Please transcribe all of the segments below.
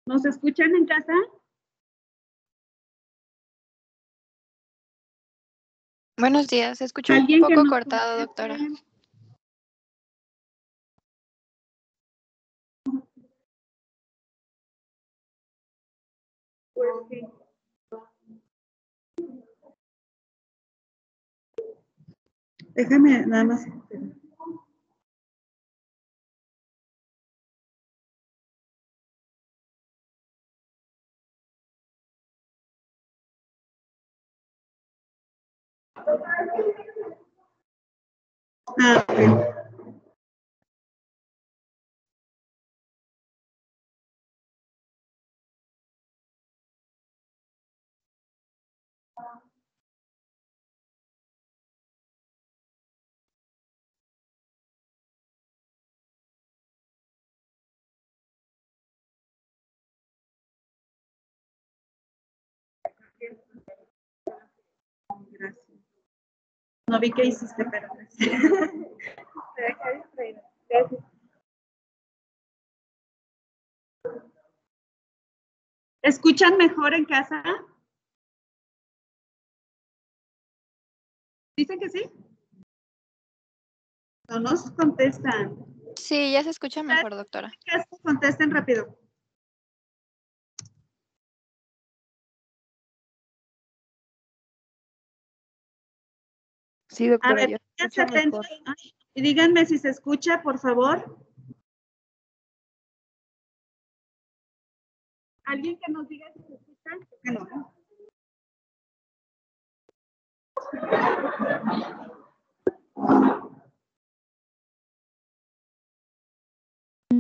¿Nos escuchan en casa? Buenos días, se escucha un ¿Alguien que poco nos cortado, conteste? doctora. Pues sí. Déjame nada más. Ah, ok. Gracias. No vi qué hiciste, pero gracias. Gracias. ¿Escuchan mejor en casa? ¿Dicen que sí? No nos contestan. Sí, ya se escucha mejor, doctora. En casa contesten rápido. Sí, A doctora, ver, ya se pónganse escucha atentos mejor. y díganme si se escucha, por favor. ¿Alguien que nos diga si se escucha? Que no.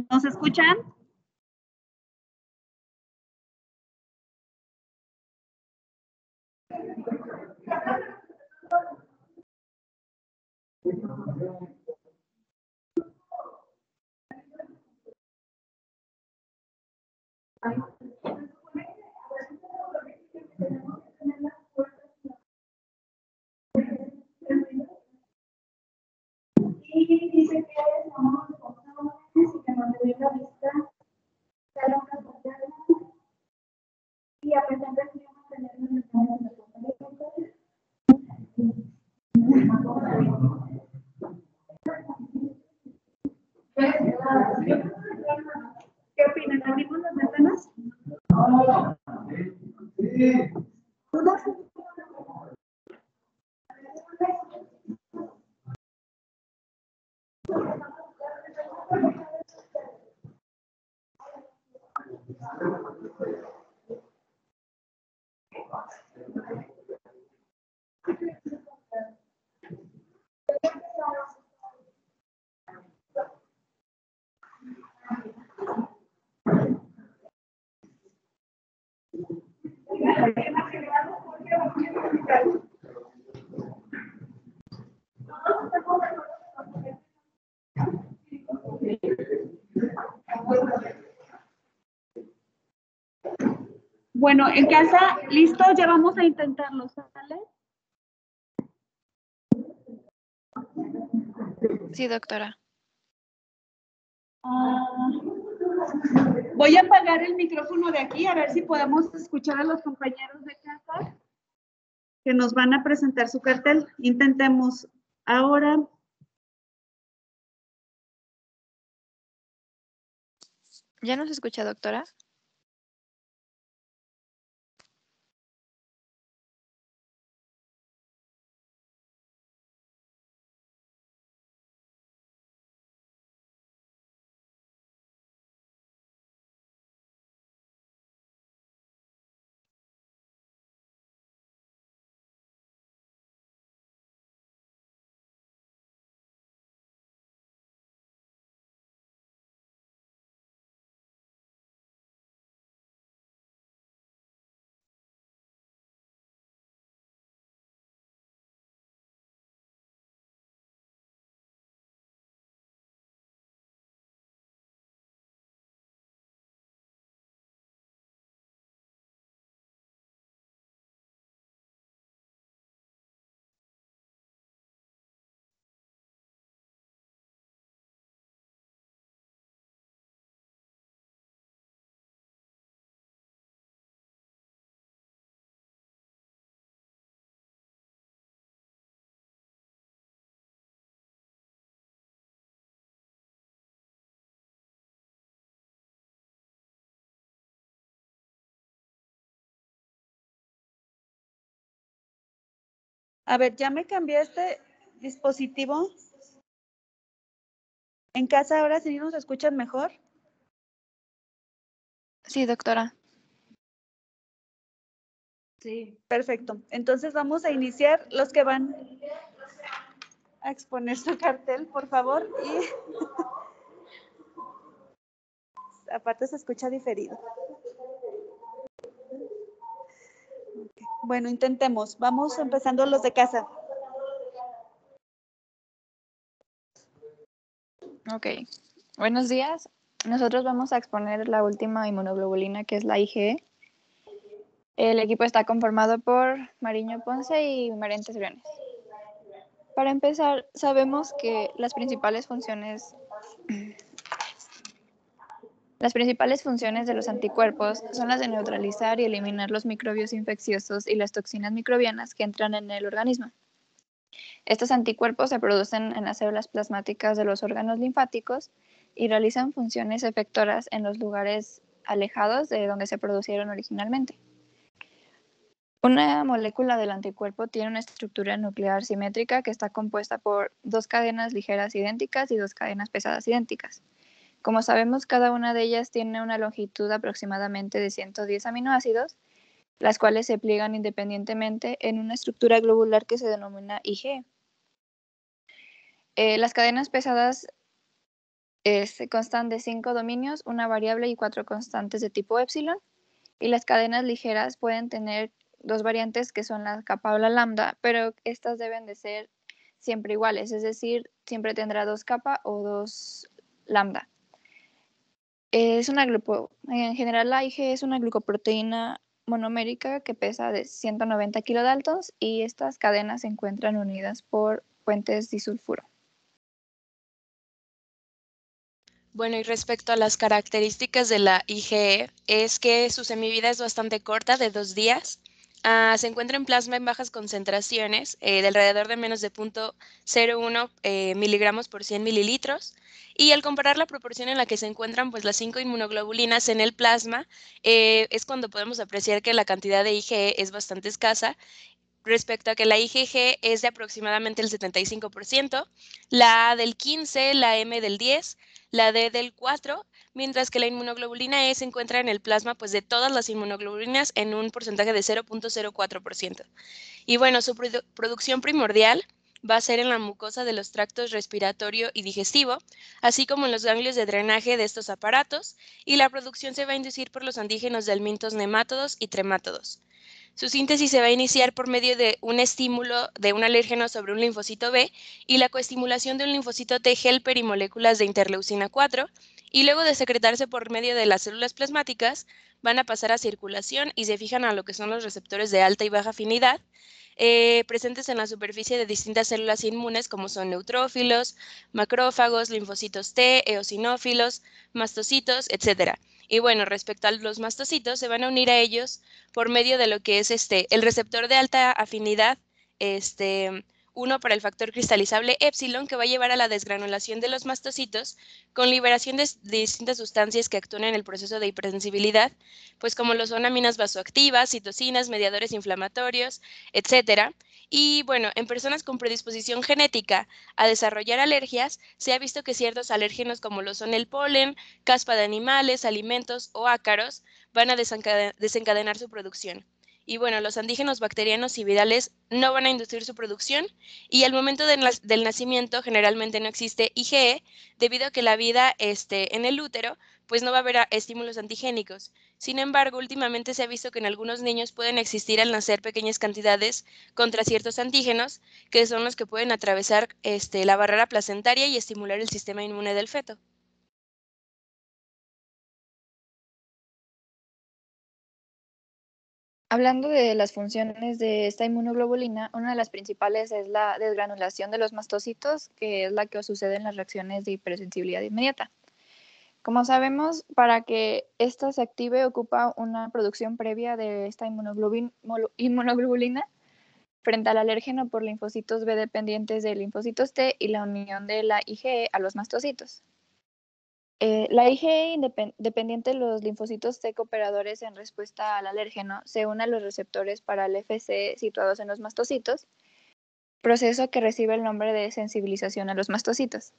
¿Nos escuchan? Y dice que somos responsables y que nos debe la vista, cada una social, y a pesar de que vamos a tener una ¿qué opinan? ¿Abrimos las ventanas? Sí. Bueno, en casa, listo, ya vamos a intentarlo, ¿sale? Sí, doctora. Voy a apagar el micrófono de aquí a ver si podemos escuchar a los compañeros de casa que nos van a presentar su cartel. Intentemos ahora. ¿Ya nos escucha, doctora? A ver, ya me cambié este dispositivo. ¿En casa ahora sí nos escuchan mejor? Sí, doctora. Sí. Perfecto. Entonces vamos a iniciar. Los que van a exponer su cartel, por favor. Y aparte se escucha diferido. Okay. Bueno, intentemos. Vamos empezando los de casa. Ok. Buenos días. Nosotros vamos a exponer la última inmunoglobulina, que es la IgE. El equipo está conformado por Mariño Ponce y Marentes Briones. Para empezar, sabemos que las principales funciones de los anticuerpos son las de neutralizar y eliminar los microbios infecciosos y las toxinas microbianas que entran en el organismo. Estos anticuerpos se producen en las células plasmáticas de los órganos linfáticos y realizan funciones efectoras en los lugares alejados de donde se producieron originalmente. Una molécula del anticuerpo tiene una estructura nuclear simétrica que está compuesta por 2 cadenas ligeras idénticas y 2 cadenas pesadas idénticas. Como sabemos, cada una de ellas tiene una longitud aproximadamente de 110 aminoácidos, las cuales se pliegan independientemente en una estructura globular que se denomina IgE. Las cadenas pesadas constan de 5 dominios, una variable y 4 constantes de tipo epsilon, y las cadenas ligeras pueden tener 2 variantes que son la kappa o la lambda, pero estas deben de ser siempre iguales, es decir, siempre tendrá 2 kappa o 2 lambda. En general, la IgE es una glucoproteína monomérica que pesa de 190 kilodaltons y estas cadenas se encuentran unidas por puentes disulfuro. Bueno, y respecto a las características de la IgE, es que su semivida es bastante corta, de 2 días. Se encuentra en plasma en bajas concentraciones, de alrededor de menos de 0.01 miligramos por 100 mililitros. Y al comparar la proporción en la que se encuentran pues, las 5 inmunoglobulinas en el plasma, es cuando podemos apreciar que la cantidad de IgE es bastante escasa, respecto a que la IgG es de aproximadamente el 75%, la A del 15, la M del 10, la D del 4, mientras que la inmunoglobulina E se encuentra en el plasma pues, de todas las inmunoglobulinas en un porcentaje de 0.04%. Y bueno, su producción primordial va a ser en la mucosa de los tractos respiratorio y digestivo, así como en los ganglios de drenaje de estos aparatos, y la producción se va a inducir por los antígenos de helmintos nemátodos y tremátodos. Su síntesis se va a iniciar por medio de un estímulo de un alérgeno sobre un linfocito B y la coestimulación de un linfocito T helper y moléculas de interleucina 4, y luego de secretarse por medio de las células plasmáticas, van a pasar a circulación y se fijan a lo que son los receptores de alta y baja afinidad, presentes en la superficie de distintas células inmunes como son neutrófilos, macrófagos, linfocitos T, eosinófilos, mastocitos, etc. Y bueno, respecto a los mastocitos, se van a unir a ellos por medio de lo que es el receptor de alta afinidad, 1 para el factor cristalizable epsilon, que va a llevar a la desgranulación de los mastocitos con liberación de distintas sustancias que actúan en el proceso de hipersensibilidad, pues como lo son aminas vasoactivas, citocinas, mediadores inflamatorios, etcétera. Y bueno, en personas con predisposición genética a desarrollar alergias, se ha visto que ciertos alérgenos como lo son el polen, caspa de animales, alimentos o ácaros van a desencadenar su producción. Y bueno, los antígenos bacterianos y virales no van a inducir su producción, y al momento del nacimiento generalmente no existe IgE, debido a que la vida en el útero pues no va a haber estímulos antigénicos. Sin embargo, últimamente se ha visto que en algunos niños pueden existir al nacer pequeñas cantidades contra ciertos antígenos, que son los que pueden atravesar la barrera placentaria y estimular el sistema inmune del feto. Hablando de las funciones de esta inmunoglobulina, una de las principales es la desgranulación de los mastocitos, que es la que sucede en las reacciones de hipersensibilidad inmediata. Como sabemos, para que esta se active ocupa una producción previa de esta inmunoglobulina frente al alérgeno por linfocitos B dependientes de linfocitos T y la unión de la IgE a los mastocitos. La IgE dependiente de los linfocitos T cooperadores en respuesta al alérgeno se une a los receptores para el FC situados en los mastocitos proceso que recibe el nombre de sensibilización a los mastocitos.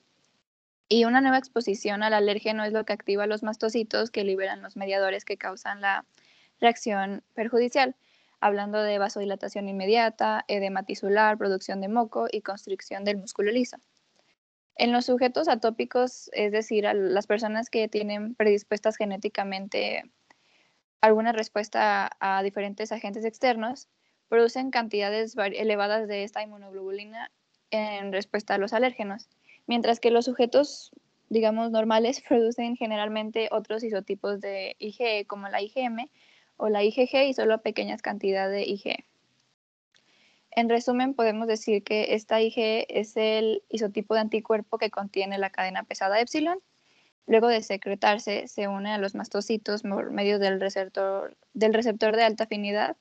Y una nueva exposición al alérgeno es lo que activa los mastocitos que liberan los mediadores que causan la reacción perjudicial, hablando de vasodilatación inmediata, edema tisular, producción de moco y constricción del músculo liso. En los sujetos atópicos, es decir, a las personas que tienen predispuestas genéticamente alguna respuesta a diferentes agentes externos, producen cantidades elevadas de esta inmunoglobulina en respuesta a los alérgenos, mientras que los sujetos, digamos, normales producen generalmente otros isotipos de IgE como la IgM o la IgG y solo pequeñas cantidades de IgE. En resumen, podemos decir que esta IgE es el isotipo de anticuerpo que contiene la cadena pesada epsilon. Luego de secretarse, se une a los mastocitos por medio del receptor de alta afinidad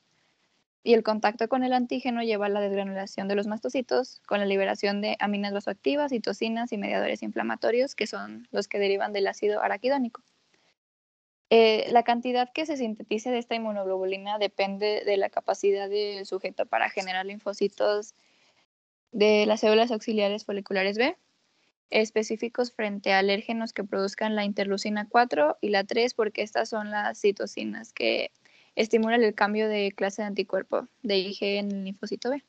y el contacto con el antígeno lleva a la desgranulación de los mastocitos con la liberación de aminas vasoactivas, citocinas y mediadores inflamatorios que son los que derivan del ácido araquidónico. La cantidad que se sintetice de esta inmunoglobulina depende de la capacidad del sujeto para generar linfocitos de las células auxiliares foliculares B, específicos frente a alérgenos que produzcan la interleucina 4 y la 3, porque estas son las citocinas que estimulan el cambio de clase de anticuerpo de IgE en el linfocito B.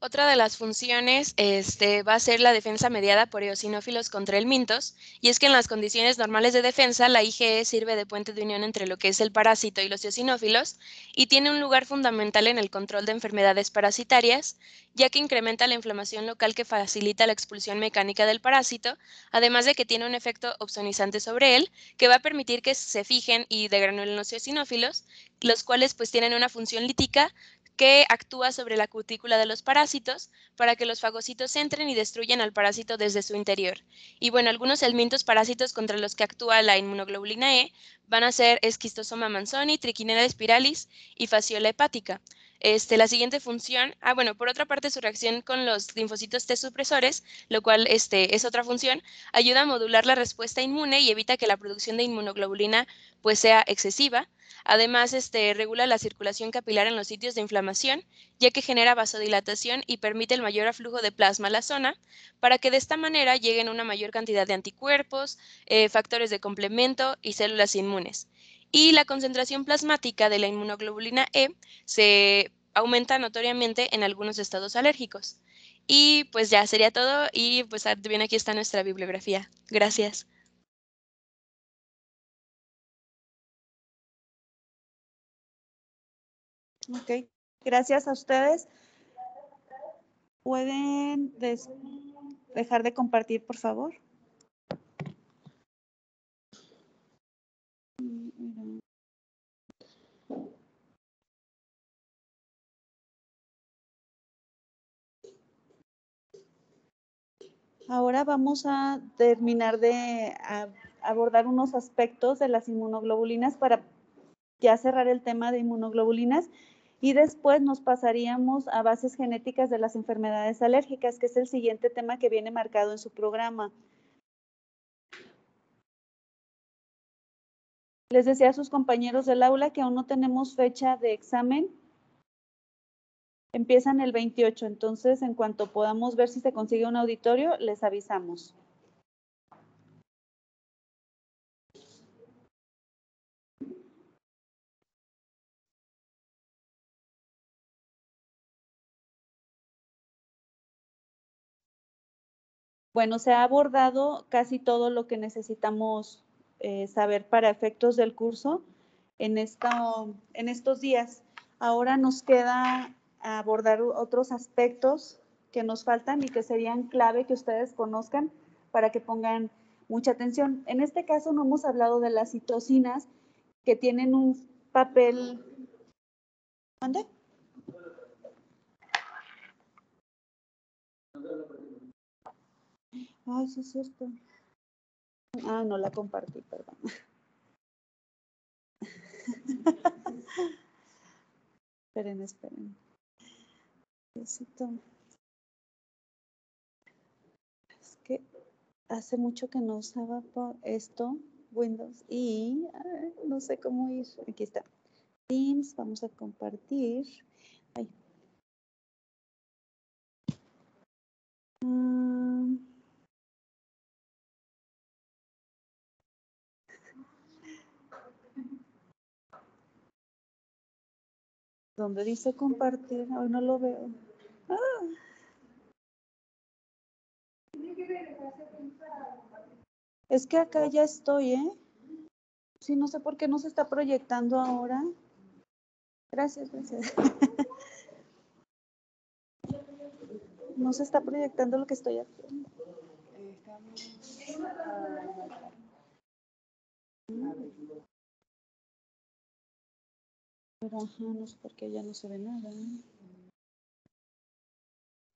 Otra de las funciones va a ser la defensa mediada por eosinófilos contra el mintos, y es que en las condiciones normales de defensa, la IgE sirve de puente de unión entre lo que es el parásito y los eosinófilos, y tiene un lugar fundamental en el control de enfermedades parasitarias, ya que incrementa la inflamación local que facilita la expulsión mecánica del parásito, además de que tiene un efecto opsonizante sobre él, que va a permitir que se fijen y degranulen los eosinófilos, los cuales pues tienen una función lítica que actúa sobre la cutícula de los parásitos para que los fagocitos entren y destruyan al parásito desde su interior. Y bueno, algunos helmintos parásitos contra los que actúa la inmunoglobulina E van a ser Schistosoma manzoni, Trichinella spiralis y Fasciola hepática. La siguiente función, por otra parte su reacción con los linfocitos T supresores, lo cual es otra función, ayuda a modular la respuesta inmune y evita que la producción de inmunoglobulina pues sea excesiva. Además, regula la circulación capilar en los sitios de inflamación, ya que genera vasodilatación y permite el mayor aflujo de plasma a la zona, para que de esta manera lleguen una mayor cantidad de anticuerpos, factores de complemento y células inmunes. Y la concentración plasmática de la inmunoglobulina E se aumenta notoriamente en algunos estados alérgicos. Y pues ya sería todo, y pues bien, aquí está nuestra bibliografía. Gracias. Ok, gracias a ustedes. ¿Pueden dejar de compartir, por favor? Ahora vamos a terminar de abordar unos aspectos de las inmunoglobulinas para ya cerrar el tema de inmunoglobulinas y después nos pasaríamos a bases genéticas de las enfermedades alérgicas, que es el siguiente tema que viene marcado en su programa. Les decía a sus compañeros del aula que aún no tenemos fecha de examen. Empiezan el 28, entonces en cuanto podamos ver si se consigue un auditorio, les avisamos. Bueno, se ha abordado casi todo lo que necesitamos saber para efectos del curso en estos días. Ahora nos queda abordar otros aspectos que nos faltan y que serían clave que ustedes conozcan para que pongan mucha atención. En este caso no hemos hablado de las citocinas que tienen un papel. ¿Dónde? Ay, sí es cierto. Ah, no la compartí, perdón. Esperen. Necesito. Es que hace mucho que no usaba esto, Windows, y no sé cómo ir. Aquí está. Teams, vamos a compartir. Ay. ¿Dónde dice compartir? Hoy no lo veo. Es que acá ya estoy, ¿eh? Sí, no sé por qué no se está proyectando ahora. Gracias, gracias. No se está proyectando lo que estoy haciendo. Pero ajá, no sé por qué ya no se ve nada.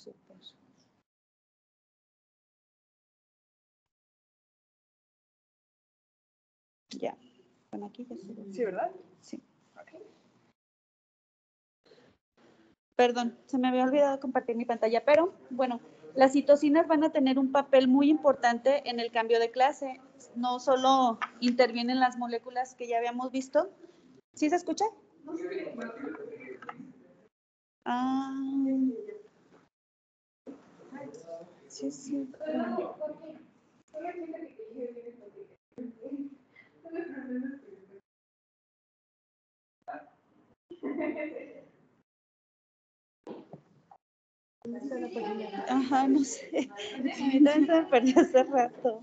Super. Ya. Bueno, aquí ya se ve. Sí, ¿verdad? Sí. Perdón, se me había olvidado compartir mi pantalla, pero bueno, las citocinas van a tener un papel muy importante en el cambio de clase. No solo intervienen las moléculas que ya habíamos visto. ¿Sí se escucha? Ah, sí, sí. Ajá, no sé. A mí también se me perdió hace rato.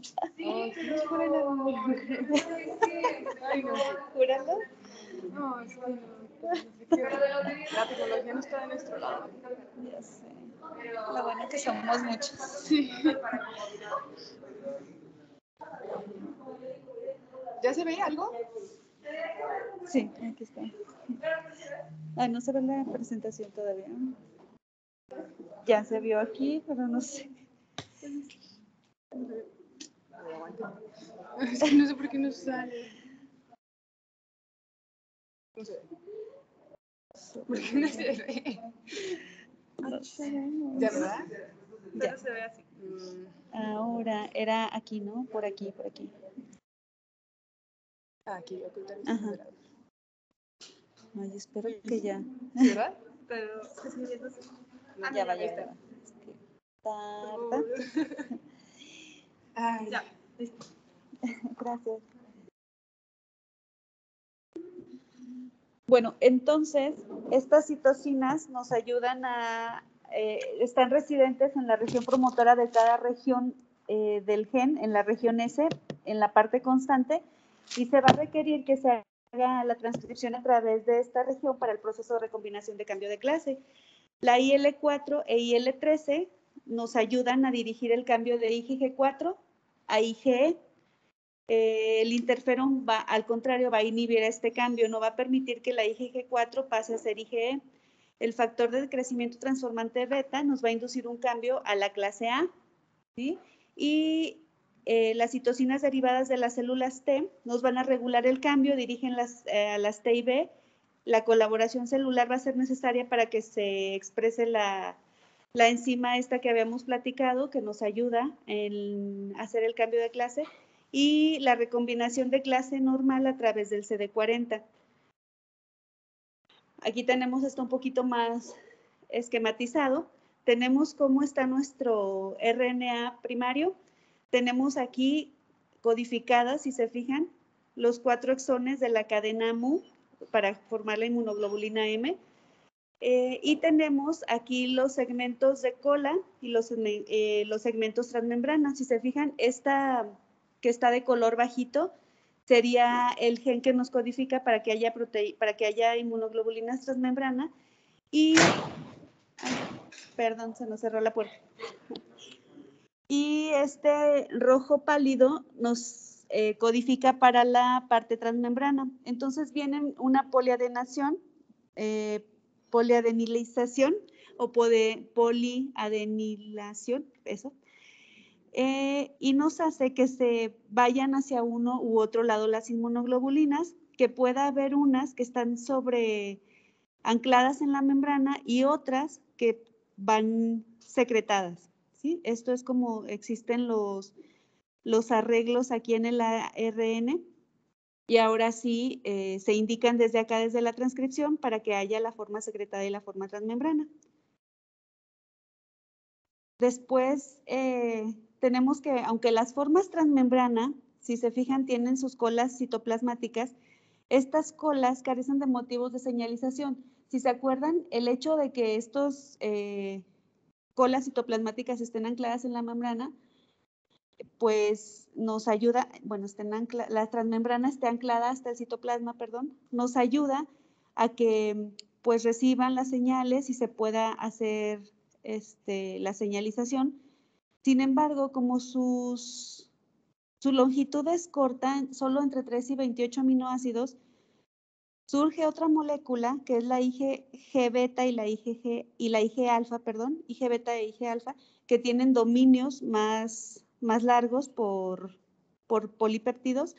¿Júralo? No, es que la tecnología no está de nuestro lado. Ya sé. Lo bueno que somos muchos. Sí. ¿Ya se ve algo? Sí, aquí está. Ay, no se ve la presentación todavía. Ya se vio aquí, pero no sé. Es que no sé por qué no sale. No sé. ¿Por qué no se ve? No sabemos. ¿Ya, verdad? Ya. Solo se ve así. Ahora era aquí, ¿no? Por aquí, por aquí. Aquí, ocultar mis Ajá. consideradores. Ay, espero que ya. ¿Sí, verdad? Pero No, ya va, ya va. Es que tarda. Ay, ya. Listo. Gracias. Bueno, entonces, estas citocinas nos ayudan están residentes en la región promotora de cada región del gen, en la región S, en la parte constante, y se va a requerir que se haga la transcripción a través de esta región para el proceso de recombinación de cambio de clase. La IL4 e IL13 nos ayudan a dirigir el cambio de IgG4 a IgE. El interferón va, al contrario, va a inhibir este cambio, no va a permitir que la IgG4 pase a ser IgE. El factor de crecimiento transformante beta nos va a inducir un cambio a la clase A, ¿sí? Y las citocinas derivadas de las células T nos van a regular el cambio, dirigen a las T y B. La colaboración celular va a ser necesaria para que se exprese la enzima esta que habíamos platicado, que nos ayuda en hacer el cambio de clase, y la recombinación de clase normal a través del CD40. Aquí tenemos esto un poquito más esquematizado. Tenemos cómo está nuestro RNA primario. Tenemos aquí codificadas, si se fijan, los 4 exones de la cadena MU para formar la inmunoglobulina M. Y tenemos aquí los segmentos de cola y los segmentos transmembrana. Si se fijan, esta que está de color bajito sería el gen que nos codifica para que haya inmunoglobulinas transmembrana. Y, perdón, se nos cerró la puerta. Y este rojo pálido nos codifica para la parte transmembrana. Entonces viene una poliadenación, poliadenilización o poliadenilación, eso, y nos hace que se vayan hacia uno u otro lado las inmunoglobulinas, que pueda haber unas que están ancladas en la membrana y otras que van secretadas, ¿sí? Esto es como existen los arreglos aquí en el ARN. Y ahora sí se indican desde acá, desde la transcripción, para que haya la forma secretada y la forma transmembrana. Después tenemos que, aunque las formas transmembrana, si se fijan, tienen sus colas citoplasmáticas, estas colas carecen de motivos de señalización. Si se acuerdan, el hecho de que estos colas citoplasmáticas estén ancladas en la membrana, pues nos ayuda, bueno, la transmembrana esté anclada hasta el citoplasma, perdón, nos ayuda a que pues reciban las señales y se pueda hacer la señalización. Sin embargo, como su longitud es corta, solo entre 3 y 28 aminoácidos, surge otra molécula que es la IG beta y la IG alfa, perdón, IG beta e IG alfa, que tienen dominios más largos por polipéptidos.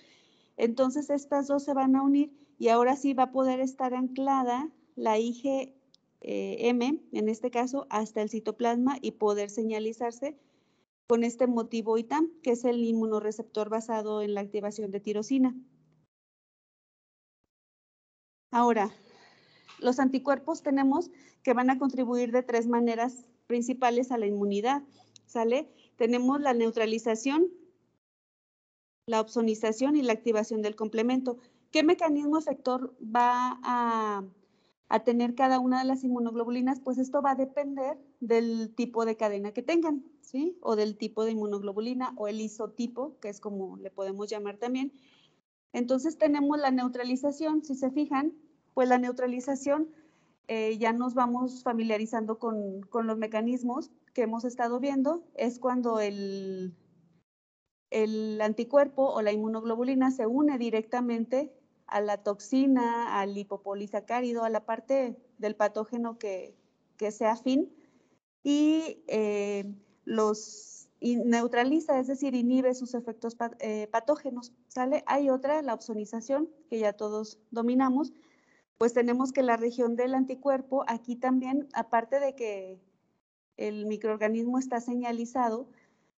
Entonces estas dos se van a unir y ahora sí va a poder estar anclada la IgM, en este caso, hasta el citoplasma y poder señalizarse con este motivo ITAM, que es el inmunoreceptor basado en la activación de tirosina. Ahora, los anticuerpos tenemos que van a contribuir de 3 maneras principales a la inmunidad, ¿sale? Tenemos la neutralización, la opsonización y la activación del complemento. ¿Qué mecanismo efector va a tener cada una de las inmunoglobulinas? Pues esto va a depender del tipo de cadena que tengan, ¿sí? O del tipo de inmunoglobulina o el isotipo, que es como le podemos llamar también. Entonces tenemos la neutralización, si se fijan, pues la neutralización ya nos vamos familiarizando con los mecanismos que hemos estado viendo, es cuando el anticuerpo o la inmunoglobulina se une directamente a la toxina, al lipopolisacárido, a la parte del patógeno que sea afín y los neutraliza, es decir, inhibe sus efectos patógenos, ¿sale? Hay otra, la opsonización, que ya todos dominamos, pues tenemos que la región del anticuerpo, aquí también, aparte de que el microorganismo está señalizado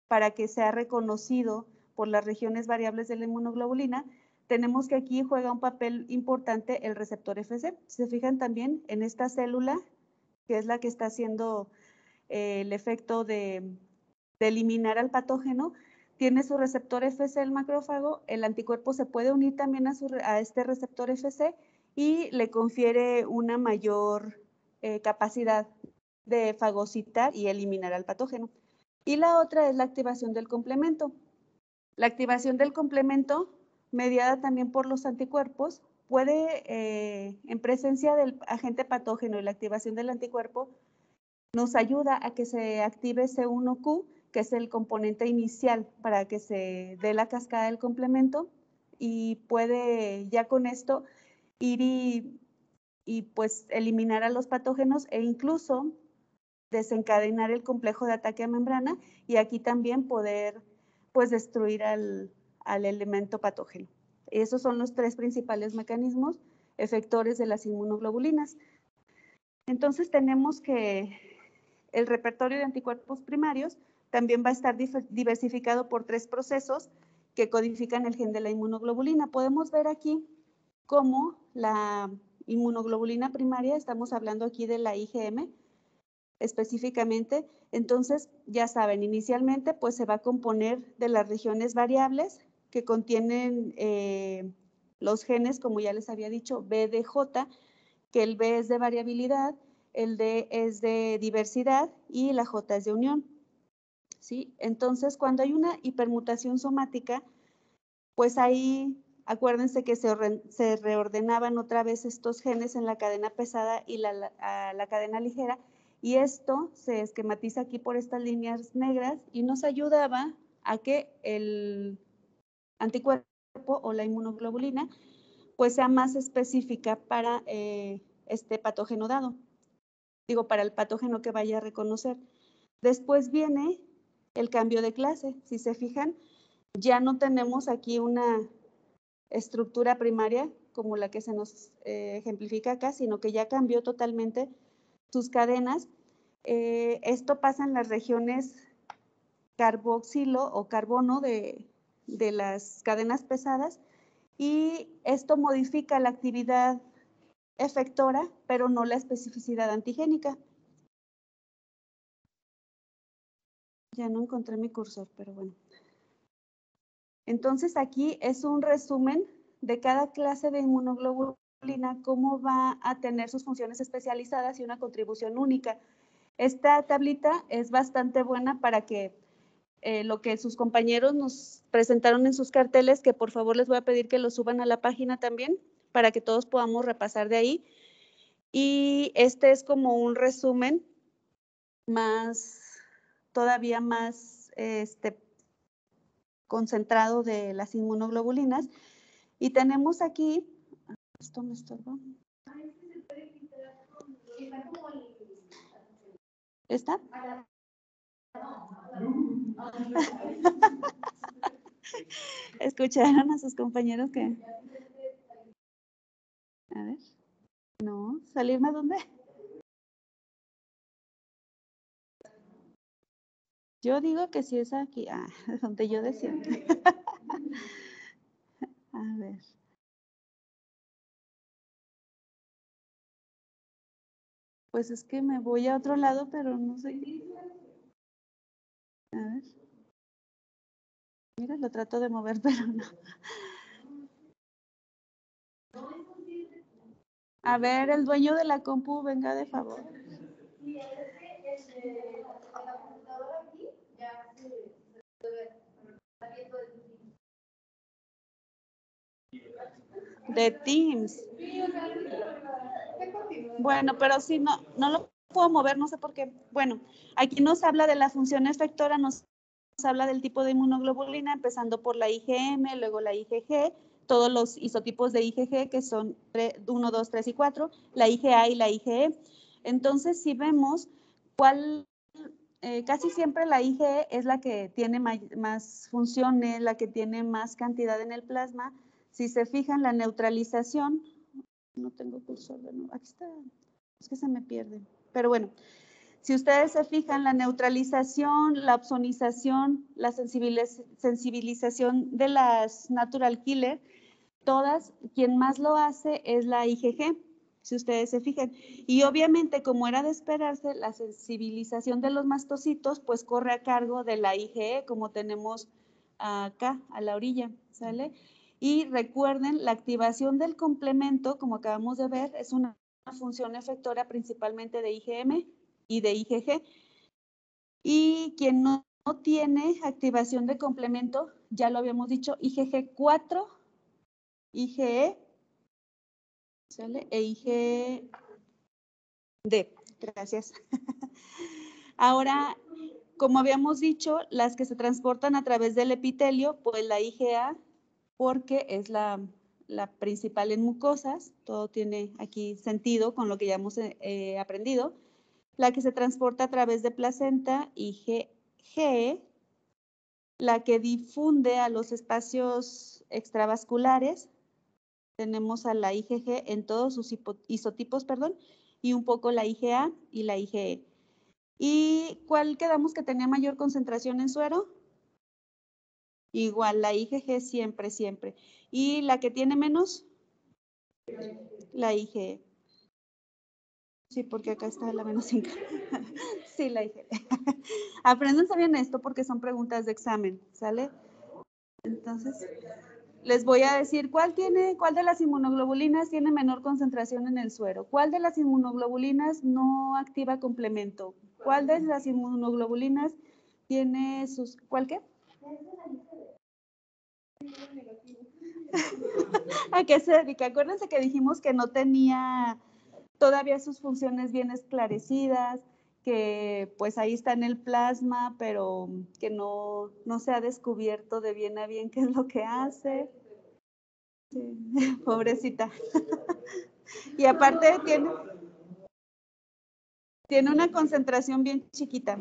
para que sea reconocido por las regiones variables de la inmunoglobulina, tenemos que aquí juega un papel importante el receptor Fc. Si se fijan también en esta célula, que es la que está haciendo el efecto de eliminar al patógeno, tiene su receptor Fc el macrófago, el anticuerpo se puede unir también a este receptor Fc y le confiere una mayor capacidad de fagocitar y eliminar al patógeno. Y la otra es la activación del complemento. La activación del complemento, mediada también por los anticuerpos, puede, en presencia del agente patógeno y la activación del anticuerpo, nos ayuda a que se active C1Q, que es el componente inicial para que se dé la cascada del complemento y puede ya con esto ir y pues eliminar a los patógenos e incluso desencadenar el complejo de ataque a membrana y aquí también poder pues destruir al elemento patógeno. Esos son los 3 principales mecanismos efectores de las inmunoglobulinas. Entonces tenemos que el repertorio de anticuerpos primarios también va a estar diversificado por 3 procesos que codifican el gen de la inmunoglobulina. Podemos ver aquí cómo la inmunoglobulina primaria, estamos hablando aquí de la IgM específicamente, entonces ya saben, inicialmente pues se va a componer de las regiones variables que contienen los genes, como ya les había dicho, B, D, J, que el B es de variabilidad, el D es de diversidad y la J es de unión, ¿sí? Entonces, cuando hay una hipermutación somática, pues ahí acuérdense que se reordenaban otra vez estos genes en la cadena pesada y la cadena ligera, y esto se esquematiza aquí por estas líneas negras y nos ayudaba a que el anticuerpo o la inmunoglobulina pues sea más específica para este patógeno dado, digo, para el patógeno que vaya a reconocer. Después viene el cambio de clase. Si se fijan, ya no tenemos aquí una estructura primaria como la que se nos ejemplifica acá, sino que ya cambió totalmente sus cadenas. Esto pasa en las regiones carboxilo o carbono de las cadenas pesadas y esto modifica la actividad efectora, pero no la especificidad antigénica. Ya no encontré mi cursor, pero bueno. Entonces aquí es un resumen de cada clase de inmunoglobulina, cómo va a tener sus funciones especializadas y una contribución única. Esta tablita es bastante buena para que lo que sus compañeros nos presentaron en sus carteles, que por favor les voy a pedir que lo suban a la página también, para que todos podamos repasar de ahí. Y este es como un resumen todavía más concentrado de las inmunoglobulinas. Y tenemos aquí, esto me estorba. ¿Está? ¿Escucharon a sus compañeros que? A ver. No, ¿salirme a dónde? Yo digo que sí es aquí. Ah, donde yo decía. A ver. Pues es que me voy a otro lado, pero no sé. A ver. Mira, lo trato de mover, pero no. A ver, el dueño de la compu, venga de favor. De Teams. Bueno, pero sí, no lo puedo mover, no sé por qué. Bueno, aquí nos habla de la función efectora, nos habla del tipo de inmunoglobulina, empezando por la IgM, luego la IgG, todos los isotipos de IgG que son 1, 2, 3 y 4, la IgA y la IgE. Entonces, si vemos casi siempre la IgE es la que tiene más funciones, la que tiene más cantidad en el plasma. Si se fijan, la neutralización, no tengo cursor de nuevo, aquí está, es que se me pierde, pero bueno. Si ustedes se fijan, la neutralización, la opsonización, la sensibilización de las natural killer, todas, quien más lo hace es la IgG, si ustedes se fijan. Y obviamente, como era de esperarse, la sensibilización de los mastocitos, pues corre a cargo de la IgE, como tenemos acá, a la orilla, ¿sale? Y recuerden, la activación del complemento, como acabamos de ver, es una función efectora principalmente de IgM y de IgG. Y quien no tiene activación de complemento, ya lo habíamos dicho, IgG4, IgE, ¿sale? E IgD. Gracias. Ahora, como habíamos dicho, las que se transportan a través del epitelio, pues la IgA, porque es la principal en mucosas, todo tiene aquí sentido con lo que ya hemos aprendido. La que se transporta a través de placenta, IgG, la que difunde a los espacios extravasculares, tenemos a la IgG en todos sus isotipos, y un poco la IgA y la IgE. ¿Y cuál quedamos que tenía mayor concentración en suero? Igual, la IgG siempre, siempre. ¿Y la que tiene menos? La IgE. Sí, porque acá está la menos 5. Sí, la IgE. Apréndanse bien esto porque son preguntas de examen, ¿sale? Entonces, les voy a decir cuál de las inmunoglobulinas tiene menor concentración en el suero, cuál de las inmunoglobulinas no activa complemento, cuál de las inmunoglobulinas tiene ¿cuál qué? ¿A qué se dedica? Acuérdense que dijimos que no tenía todavía sus funciones bien esclarecidas, que pues ahí está en el plasma, pero que no se ha descubierto de bien a bien qué es lo que hace. Sí, pobrecita. Y aparte tiene una concentración bien chiquita.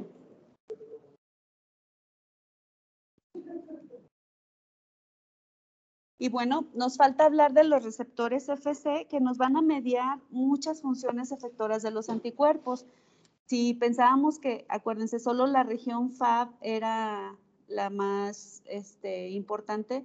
Y bueno, nos falta hablar de los receptores FC que nos van a mediar muchas funciones efectoras de los anticuerpos. Si pensábamos que, acuérdense, solo la región FAB era la más importante,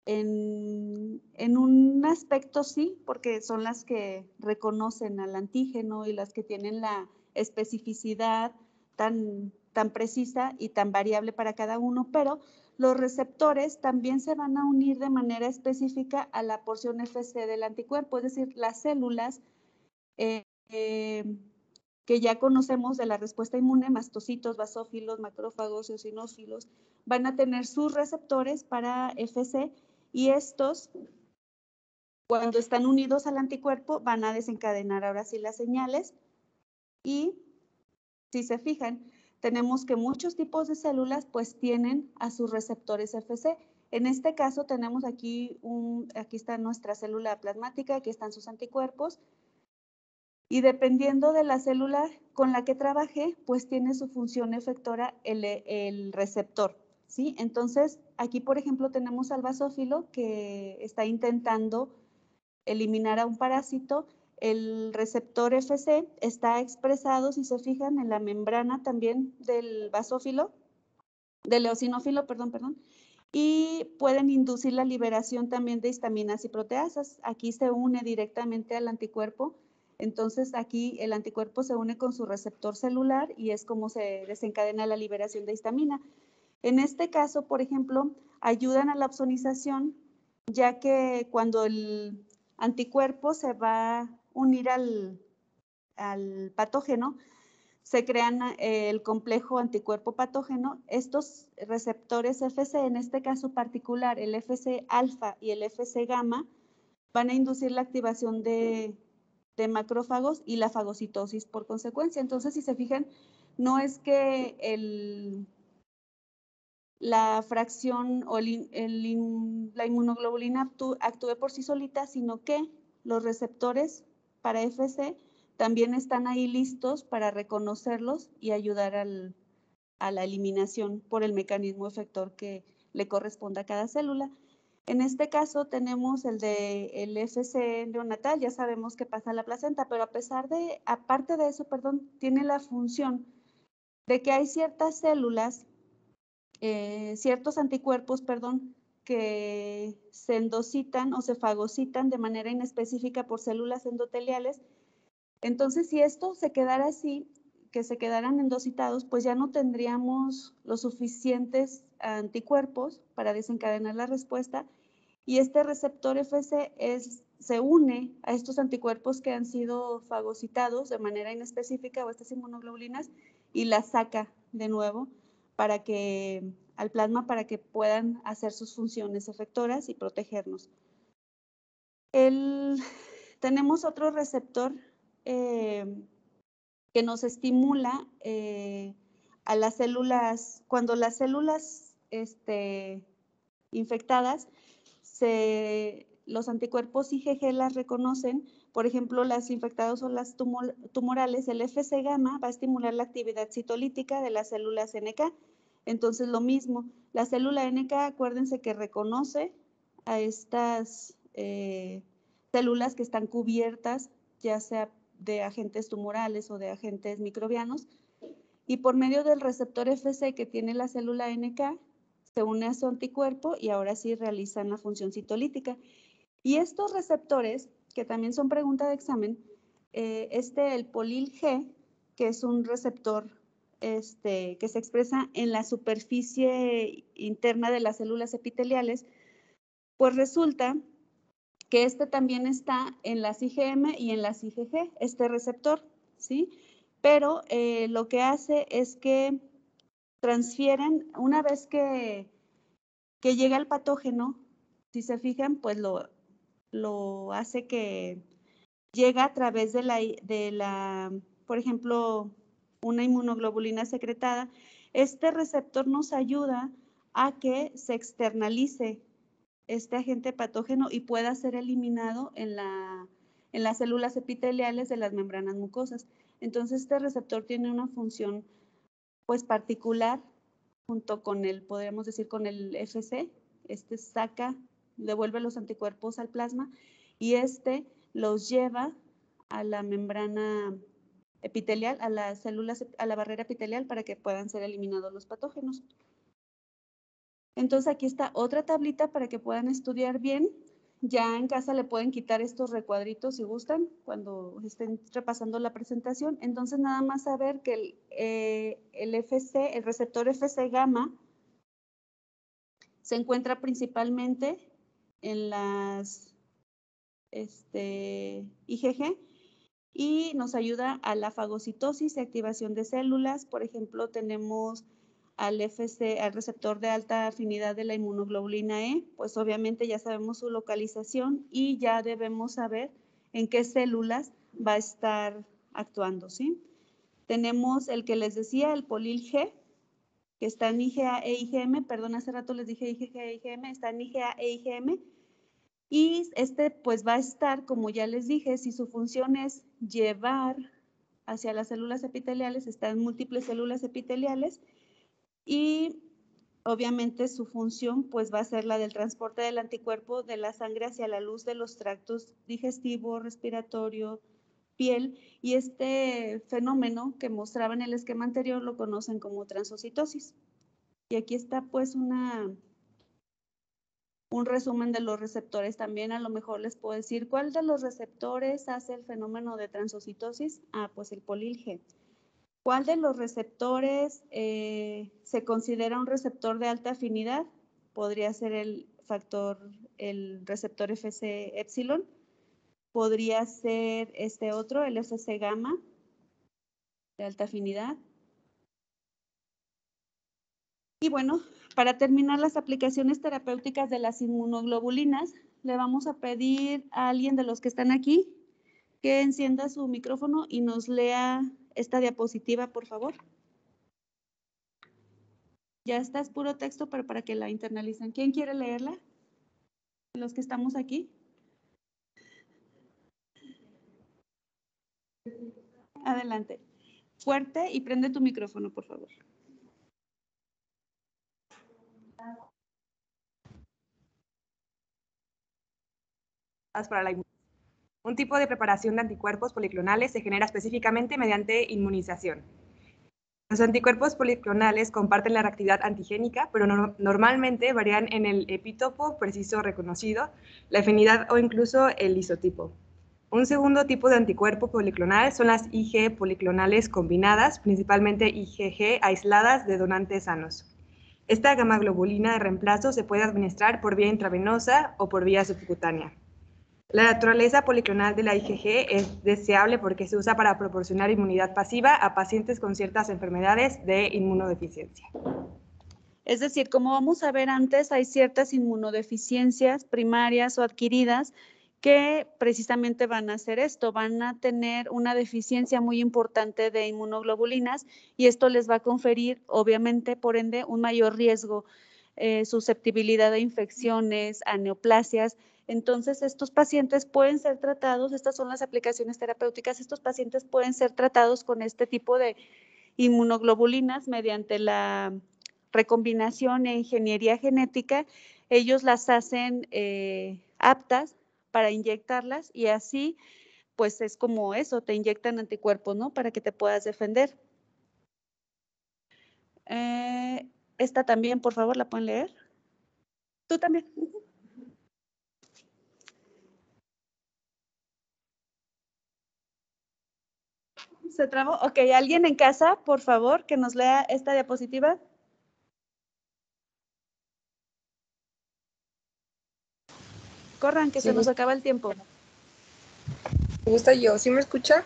En un aspecto sí, porque son las que reconocen al antígeno y las que tienen la especificidad tan precisa y tan variable para cada uno, pero los receptores también se van a unir de manera específica a la porción FC del anticuerpo, es decir, las células eh, que ya conocemos de la respuesta inmune, mastocitos, basófilos, macrófagos, eosinófilos, van a tener sus receptores para FC y estos, cuando están unidos al anticuerpo, van a desencadenar ahora sí las señales. Y si se fijan, tenemos que muchos tipos de células pues tienen a sus receptores FC. En este caso tenemos aquí, aquí está nuestra célula plasmática, aquí están sus anticuerpos. Y dependiendo de la célula con la que trabaje, pues tiene su función efectora el receptor, ¿sí? Entonces, aquí, por ejemplo, tenemos al basófilo que está intentando eliminar a un parásito. El receptor FC está expresado, si se fijan, en la membrana también del basófilo, del eosinófilo, perdón, y pueden inducir la liberación también de histaminas y proteasas. Aquí se une directamente al anticuerpo. Entonces, aquí el anticuerpo se une con su receptor celular y es como se desencadena la liberación de histamina. En este caso, por ejemplo, ayudan a la opsonización, ya que cuando el anticuerpo se va a unir al patógeno, se crean el complejo anticuerpo patógeno. Estos receptores FC, en este caso particular, el FC alfa y el FC gamma, van a inducir la activación de macrófagos y la fagocitosis por consecuencia. Entonces, si se fijan, no es que la fracción o la inmunoglobulina actúe por sí solita, sino que los receptores para FC también están ahí listos para reconocerlos y ayudar a la eliminación por el mecanismo efector que le corresponda a cada célula. En este caso tenemos el FC neonatal, ya sabemos que pasa a la placenta, pero aparte de eso, tiene la función de que hay ciertas células, ciertos anticuerpos, que se endocitan o se fagocitan de manera inespecífica por células endoteliales. Entonces, si esto se quedara así, que se quedaran endocitados, pues ya no tendríamos los suficientes anticuerpos para desencadenar la respuesta y este receptor FC se une a estos anticuerpos que han sido fagocitados de manera inespecífica o estas inmunoglobulinas y las saca de nuevo al plasma para que puedan hacer sus funciones efectoras y protegernos. Tenemos otro receptor que nos estimula a las células, cuando las células infectadas, los anticuerpos IgG las reconocen, por ejemplo, las infectadas o las tumorales, el FC gamma va a estimular la actividad citolítica de las células NK. Entonces, lo mismo, la célula NK, acuérdense que reconoce a estas células que están cubiertas, ya sea de agentes tumorales o de agentes microbianos, y por medio del receptor FC que tiene la célula NK, se une a su anticuerpo y ahora sí realizan la función citolítica. Y estos receptores, que también son pregunta de examen, el polil G, que es un receptor que se expresa en la superficie interna de las células epiteliales, pues resulta que también está en las IgM y en las IgG, este receptor, ¿sí? Pero lo que hace es que transfieren, una vez que llega el patógeno, si se fijan, pues lo hace que llega a través de la, por ejemplo, una inmunoglobulina secretada. Este receptor nos ayuda a que se externalice este agente patógeno y pueda ser eliminado en las células epiteliales de las membranas mucosas. Entonces, este receptor tiene una función pues particular junto con podríamos decir, con el FC. Devuelve los anticuerpos al plasma y los lleva a la membrana epitelial, a las células, a la barrera epitelial para que puedan ser eliminados los patógenos. Entonces aquí está otra tablita para que puedan estudiar bien. Ya en casa le pueden quitar estos recuadritos si gustan cuando estén repasando la presentación. Entonces nada más saber que el receptor FC gamma se encuentra principalmente en las IgG y nos ayuda a la fagocitosis y activación de células. Por ejemplo, tenemos al receptor de alta afinidad de la inmunoglobulina E, pues obviamente ya sabemos su localización y ya debemos saber en qué células va a estar actuando, ¿sí? Tenemos el que les decía, el polil G, que está en IgA e IgM, perdón, hace rato les dije IgG e IgM, está en IgA e IgM, y pues va a estar, como ya les dije, si su función es llevar hacia las células epiteliales, está en múltiples células epiteliales, y obviamente su función pues va a ser la del transporte del anticuerpo de la sangre hacia la luz de los tractos digestivo, respiratorio, piel, y este fenómeno que mostraba en el esquema anterior lo conocen como transocitosis. Y aquí está pues un resumen de los receptores. También a lo mejor les puedo decir, ¿cuál de los receptores hace el fenómeno de transocitosis? Ah, pues el polil G. ¿Cuál de los receptores se considera un receptor de alta afinidad? Podría ser el receptor FC epsilon. Podría ser este otro, el FC gamma, de alta afinidad. Y bueno, para terminar las aplicaciones terapéuticas de las inmunoglobulinas, le vamos a pedir a alguien de los que están aquí que encienda su micrófono y nos lea esta diapositiva, por favor. Ya está, es puro texto, pero para que la internalicen. ¿Quién quiere leerla? Los que estamos aquí. Adelante. Fuerte y prende tu micrófono, por favor. Para la un tipo de preparación de anticuerpos policlonales se genera específicamente mediante inmunización. Los anticuerpos policlonales comparten la reactividad antigénica, pero normalmente varían en el epítopo preciso reconocido, la afinidad o incluso el isotipo. Un segundo tipo de anticuerpo policlonal son las Ig policlonales combinadas, principalmente IgG aisladas de donantes sanos. Esta gamma-globulina de reemplazo se puede administrar por vía intravenosa o por vía subcutánea. La naturaleza policlonal de la IgG es deseable porque se usa para proporcionar inmunidad pasiva a pacientes con ciertas enfermedades de inmunodeficiencia. Es decir, como vamos a ver antes, hay ciertas inmunodeficiencias primarias o adquiridas que precisamente van a hacer esto, van a tener una deficiencia muy importante de inmunoglobulinas y esto les va a conferir, obviamente, por ende, un mayor riesgo, susceptibilidad a infecciones, a neoplasias. Entonces, estos pacientes pueden ser tratados, estas son las aplicaciones terapéuticas, estos pacientes pueden ser tratados con este tipo de inmunoglobulinas mediante la recombinación e ingeniería genética. Ellos las hacen aptas para inyectarlas y así, pues es como eso, te inyectan anticuerpos, ¿no? Para que te puedas defender. Esta también, por favor, ¿la pueden leer? Tú también. ¿Se trabó? Ok, ¿alguien en casa, por favor, que nos lea esta diapositiva? Corran, que se nos acaba el tiempo. Me gusta yo. ¿Sí me escucha?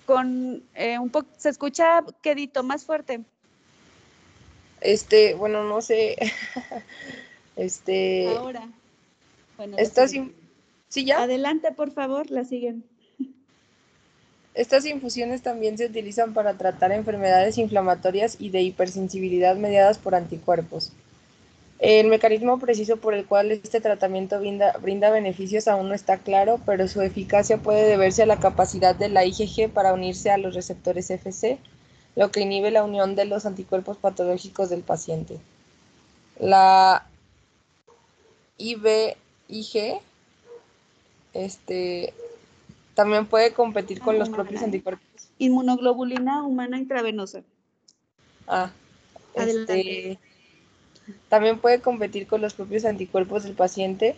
Con un poco, se escucha quedito, más fuerte. Bueno, no sé. Ahora. Bueno, ¿Sí ya? Adelante, por favor, la siguen. Estas infusiones también se utilizan para tratar enfermedades inflamatorias y de hipersensibilidad mediadas por anticuerpos. El mecanismo preciso por el cual este tratamiento brinda beneficios aún no está claro, pero su eficacia puede deberse a la capacidad de la IgG para unirse a los receptores FC, lo que inhibe la unión de los anticuerpos patológicos del paciente. La IgG también puede competir con los propios anticuerpos. Inmunoglobulina humana intravenosa. Adelante. También puede competir con los propios anticuerpos del paciente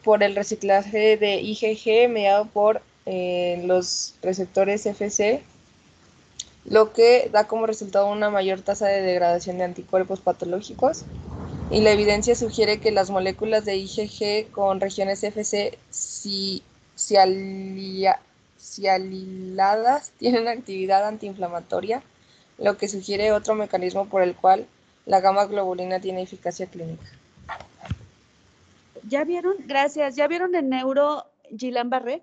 por el reciclaje de IgG mediado por los receptores FC, lo que da como resultado una mayor tasa de degradación de anticuerpos patológicos. Y la evidencia sugiere que las moléculas de IgG con regiones FC sialiladas tienen actividad antiinflamatoria, lo que sugiere otro mecanismo por el cual la gamma globulina tiene eficacia clínica. ¿Ya vieron? Gracias. ¿Ya vieron el neuro Guillain-Barré?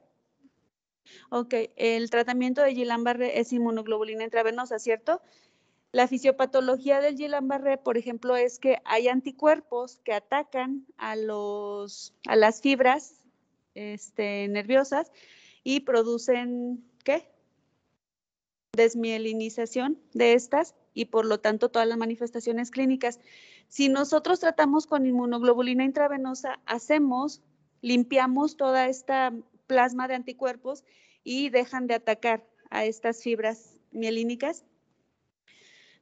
Ok, el tratamiento de Guillain-Barré es inmunoglobulina intravenosa, ¿cierto? La fisiopatología del Guillain-Barré, por ejemplo, es que hay anticuerpos que atacan a las fibras nerviosas y producen, ¿qué? Desmielinización de estas y por lo tanto todas las manifestaciones clínicas. Si nosotros tratamos con inmunoglobulina intravenosa, limpiamos toda esta plasma de anticuerpos y dejan de atacar a estas fibras mielínicas.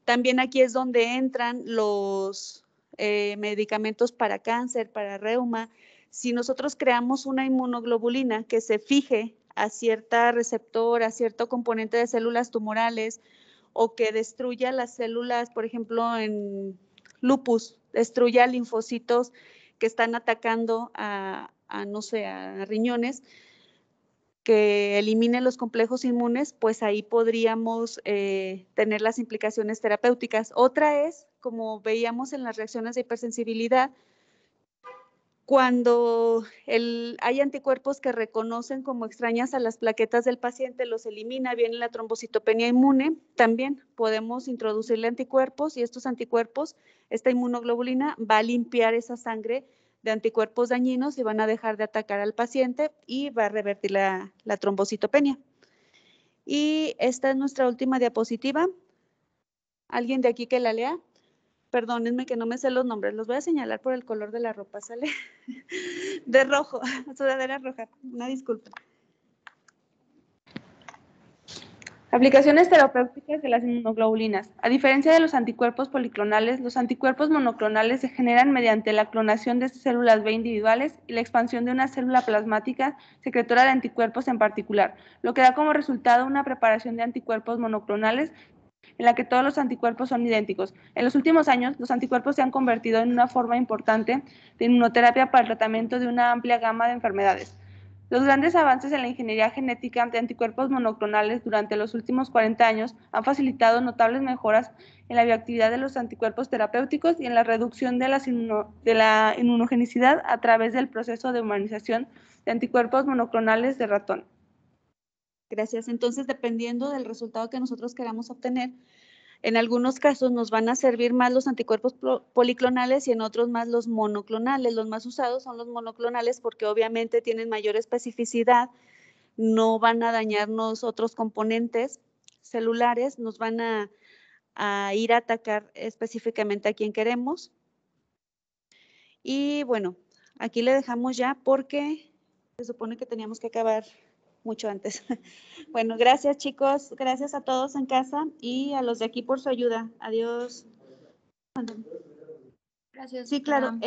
También aquí es donde entran los medicamentos para cáncer, para reuma. Si nosotros creamos una inmunoglobulina que se fije a cierta receptor, a cierto componente de células tumorales o que destruya las células, por ejemplo, en lupus, destruya linfocitos que están atacando no sé, a riñones, que elimine los complejos inmunes, pues ahí podríamos tener las implicaciones terapéuticas. Otra es, como veíamos en las reacciones de hipersensibilidad, cuando hay anticuerpos que reconocen como extrañas a las plaquetas del paciente, los elimina, viene la trombocitopenia inmune, también podemos introducirle anticuerpos y estos anticuerpos, esta inmunoglobulina va a limpiar esa sangre de anticuerpos dañinos y van a dejar de atacar al paciente y va a revertir la trombocitopenia. Y esta es nuestra última diapositiva. ¿Alguien de aquí que la lea? Perdónenme que no me sé los nombres, los voy a señalar por el color de la ropa, ¿sale? De rojo, sudadera roja, una disculpa. Aplicaciones terapéuticas de las inmunoglobulinas. A diferencia de los anticuerpos policlonales, los anticuerpos monoclonales se generan mediante la clonación de células B individuales y la expansión de una célula plasmática secretora de anticuerpos en particular, lo que da como resultado una preparación de anticuerpos monoclonales en la que todos los anticuerpos son idénticos. En los últimos años, los anticuerpos se han convertido en una forma importante de inmunoterapia para el tratamiento de una amplia gama de enfermedades. Los grandes avances en la ingeniería genética de anticuerpos monoclonales durante los últimos 40 años han facilitado notables mejoras en la bioactividad de los anticuerpos terapéuticos y en la reducción de la inmunogenicidad a través del proceso de humanización de anticuerpos monoclonales de ratón. Gracias. Entonces, dependiendo del resultado que nosotros queramos obtener, en algunos casos nos van a servir más los anticuerpos policlonales y en otros más los monoclonales. Los más usados son los monoclonales porque obviamente tienen mayor especificidad, no van a dañarnos otros componentes celulares, nos van a ir a atacar específicamente a quien queremos. Y bueno, aquí le dejamos ya porque se supone que teníamos que acabar mucho antes. Bueno, gracias chicos, gracias a todos en casa y a los de aquí por su ayuda. Adiós. Gracias. Sí, claro.